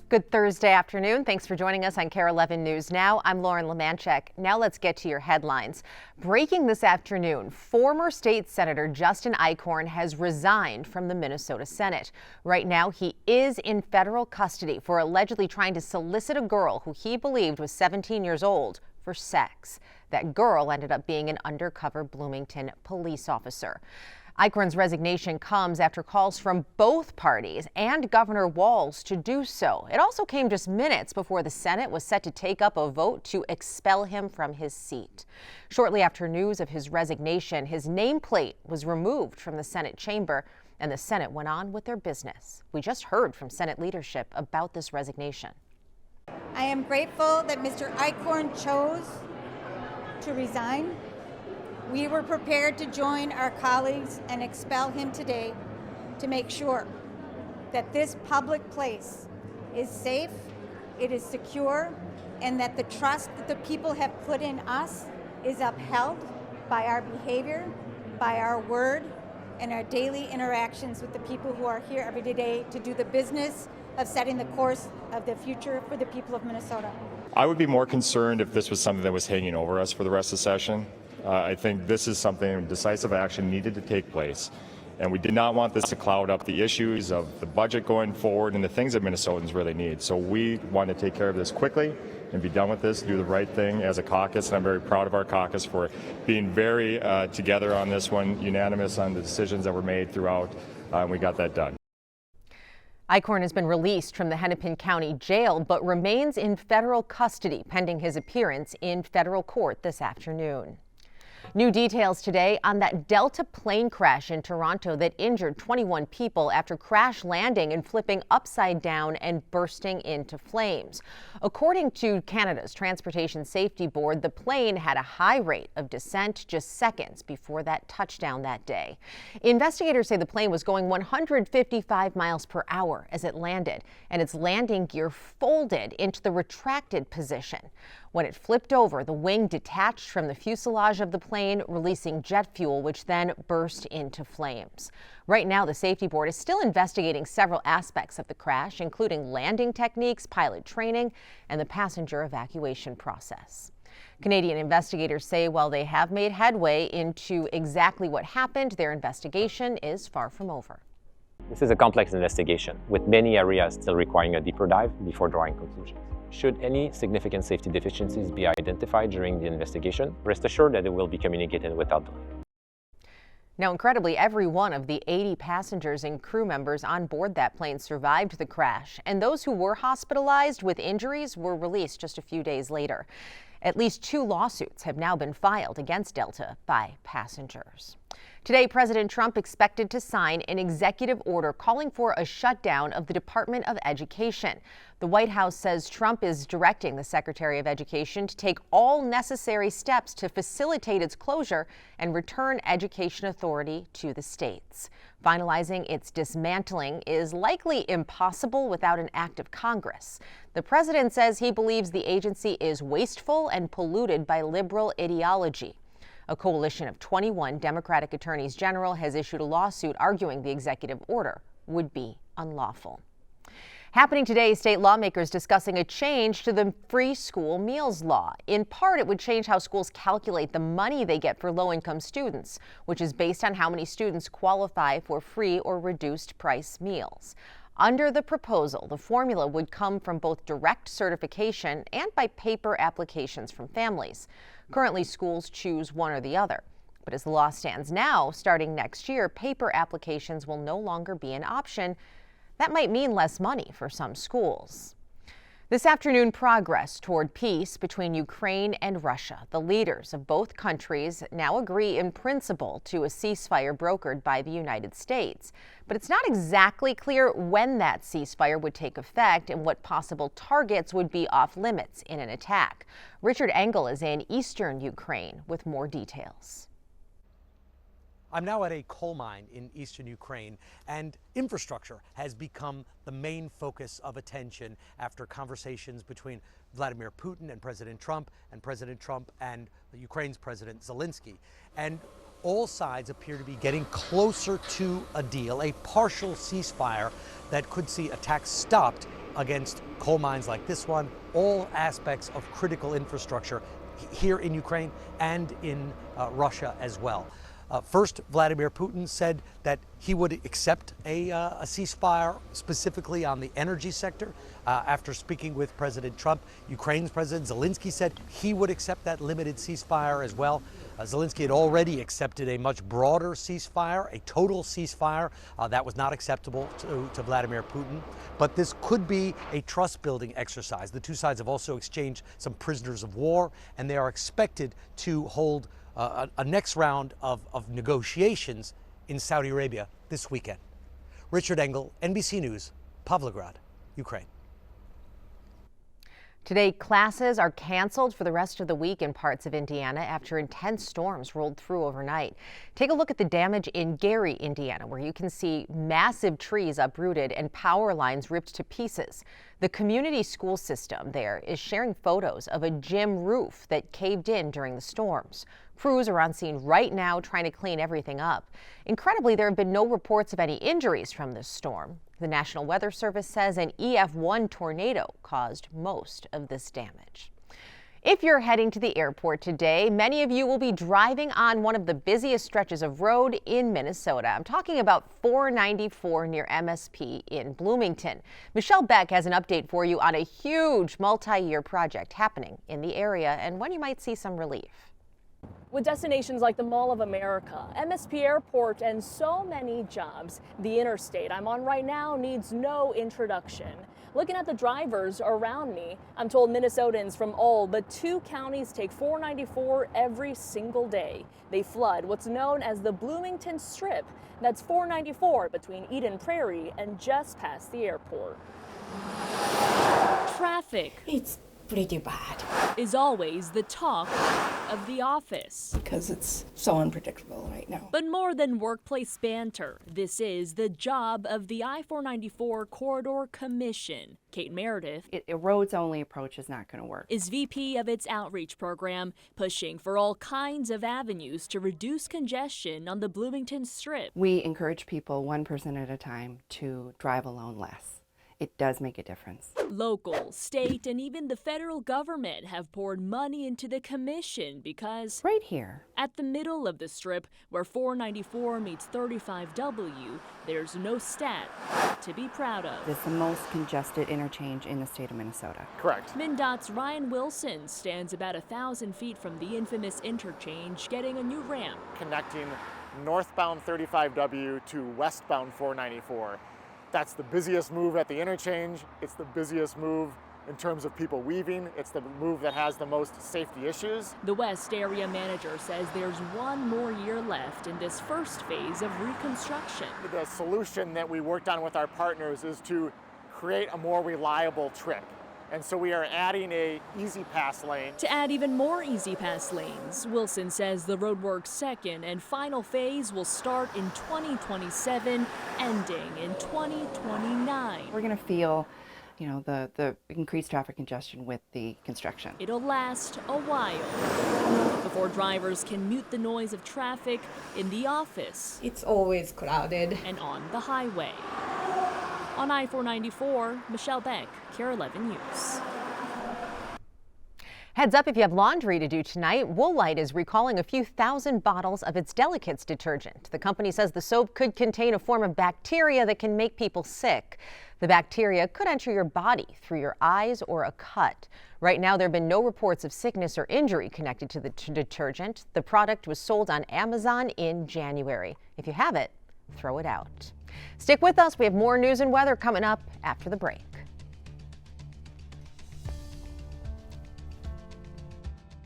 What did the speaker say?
Good Thursday afternoon. Thanks for joining us on KARE 11 News Now. I'm Lauren Lemanchek. Now let's get to your headlines. Breaking this afternoon, former state senator Justin Eichorn has resigned from the Minnesota Senate. Right now, he is in federal custody for allegedly trying to solicit a girl who he believed was 17 years old for sex. That girl ended up being an undercover Bloomington police officer. Eichorn's resignation comes after calls from both parties and Governor Walz to do so. It also came just minutes before the Senate was set to take up a vote to expel him from his seat. Shortly after news of his resignation, his nameplate was removed from the Senate chamber, and the Senate went on with their business. We just heard from Senate leadership about this resignation. I am grateful that Mr. Eichorn chose to resign. We were prepared to join our colleagues and expel him today to make sure that this public place is safe, it is secure, and that the trust that the people have put in us is upheld by our behavior, by our word, and our daily interactions with the people who are here every day to do the business of setting the course of the future for the people of Minnesota. I would be more concerned if this was something that was hanging over us for the rest of the session. I think this is something decisive action needed to take place. And we did not want this to cloud up the issues of the budget going forward and the things that Minnesotans really need. So we want to take care of this quickly and be done with this, do the right thing as a caucus. And I'm very proud of our caucus for being very together on this one, unanimous on the decisions that were made throughout, and we got that done. Eichorn has been released from the Hennepin County Jail, but remains in federal custody pending his appearance in federal court this afternoon. New details today on that Delta plane crash in Toronto that injured 21 people after crash landing and flipping upside down and bursting into flames. According to Canada's Transportation Safety Board, the plane had a high rate of descent just seconds before that touchdown that day. Investigators say the plane was going 155 miles per hour as it landed, and its landing gear folded into the retracted position. When it flipped over, the wing detached from the fuselage of the plane, releasing jet fuel, which then burst into flames. Right now, the safety board is still investigating several aspects of the crash, including landing techniques, pilot training, and the passenger evacuation process. Canadian investigators say while they have made headway into exactly what happened, their investigation is far from over. This is a complex investigation, with many areas still requiring a deeper dive before drawing conclusions. Should any significant safety deficiencies be identified during the investigation, rest assured that it will be communicated without delay. Now, incredibly, every one of the 80 passengers and crew members on board that plane survived the crash, and those who were hospitalized with injuries were released just a few days later. At least 2 lawsuits have now been filed against Delta by passengers. Today, President Trump expected to sign an executive order calling for a shutdown of the Department of Education. The White House says Trump is directing the Secretary of Education to take all necessary steps to facilitate its closure and return education authority to the states. Finalizing its dismantling is likely impossible without an act of Congress. The president says he believes the agency is wasteful and polluted by liberal ideology. A coalition of 21 Democratic attorneys general has issued a lawsuit arguing the executive order would be unlawful. Happening today, state lawmakers discussing a change to the free school meals law. In part, it would change how schools calculate the money they get for low-income students, which is based on how many students qualify for free or reduced price meals. Under the proposal, the formula would come from both direct certification and by paper applications from families. Currently, schools choose one or the other. But as the law stands now, starting next year, paper applications will no longer be an option. That might mean less money for some schools. This afternoon, progress toward peace between Ukraine and Russia. The leaders of both countries now agree in principle to a ceasefire brokered by the United States. But it's not exactly clear when that ceasefire would take effect and what possible targets would be off limits in an attack. Richard Engel is in eastern Ukraine with more details. I'm now at a coal mine in eastern Ukraine, and infrastructure has become the main focus of attention after conversations between Vladimir Putin and President Trump and Ukraine's President Zelensky. And all sides appear to be getting closer to a deal, a partial ceasefire that could see attacks stopped against coal mines like this one, all aspects of critical infrastructure here in Ukraine and in Russia as well. First, Vladimir Putin said that he would accept a ceasefire specifically on the energy sector. After speaking with President Trump, Ukraine's President Zelensky said he would accept that limited ceasefire as well. Zelensky had already accepted a much broader ceasefire, a total ceasefire. That was not acceptable to Vladimir Putin. But this could be a trust-building exercise. The two sides have also exchanged some prisoners of war, and they are expected to hold a next round of negotiations in Saudi Arabia this weekend. Richard Engel, NBC News, Pavlograd, Ukraine. Today, classes are canceled for the rest of the week in parts of Indiana after intense storms rolled through overnight. Take a look at the damage in Gary, Indiana, where you can see massive trees uprooted and power lines ripped to pieces. The community school system there is sharing photos of a gym roof that caved in during the storms. Crews are on scene right now trying to clean everything up. Incredibly, there have been no reports of any injuries from this storm. The National Weather Service says an EF1 tornado caused most of this damage. If you're heading to the airport today, many of you will be driving on one of the busiest stretches of road in Minnesota. I'm talking about 494 near MSP in Bloomington. Michelle Beck has an update for you on a huge multi-year project happening in the area and when you might see some relief. With destinations like the Mall of America, MSP Airport, and so many jobs, the interstate I'm on right now needs no introduction. Looking at the drivers around me, I'm told Minnesotans from all but 2 counties take 494 every single day. They flood what's known as the Bloomington Strip. That's 494 between Eden Prairie and just past the airport. Traffic. It's pretty bad. Is always the talk of the office. Because it's so unpredictable right now. But more than workplace banter, this is the job of the I-494 Corridor Commission. Kate Meredith A roads-only approach is not going to work. is VP of its outreach program, pushing for all kinds of avenues to reduce congestion on the Bloomington Strip. We encourage people, one person at a time, to drive alone less. It does make a difference. Local, state, and even the federal government have poured money into the commission because Right here. at the middle of the strip, where 494 meets 35W, there's no stat to be proud of. It's the most congested interchange in the state of Minnesota. Correct. MnDOT's Ryan Wilson stands about 1,000 feet from the infamous interchange, getting a new ramp. Connecting northbound 35W to westbound 494. That's the busiest move at the interchange. It's the busiest move in terms of people weaving. It's the move that has the most safety issues. The West Area Manager says there's one more year left in this first phase of reconstruction. The solution that we worked on with our partners is to create a more reliable trip. And so we are adding a Easy Pass lane. To add even more Easy Pass lanes, Wilson says the roadwork's second and final phase will start in 2027, ending in 2029. We're going to feel, the increased traffic congestion with the construction. It'll last a while before drivers can mute the noise of traffic in the office It's always crowded. and on the highway. On I-494, Michelle Beck, KARE 11 News. Heads up if you have laundry to do tonight. Woolite is recalling a few thousand bottles of its Delicates detergent. The company says the soap could contain a form of bacteria that can make people sick. The bacteria could enter your body through your eyes or a cut. Right now, there have been no reports of sickness or injury connected to the detergent. The product was sold on Amazon in January. If you have it, throw it out. Stick with us. We have more news and weather coming up after the break.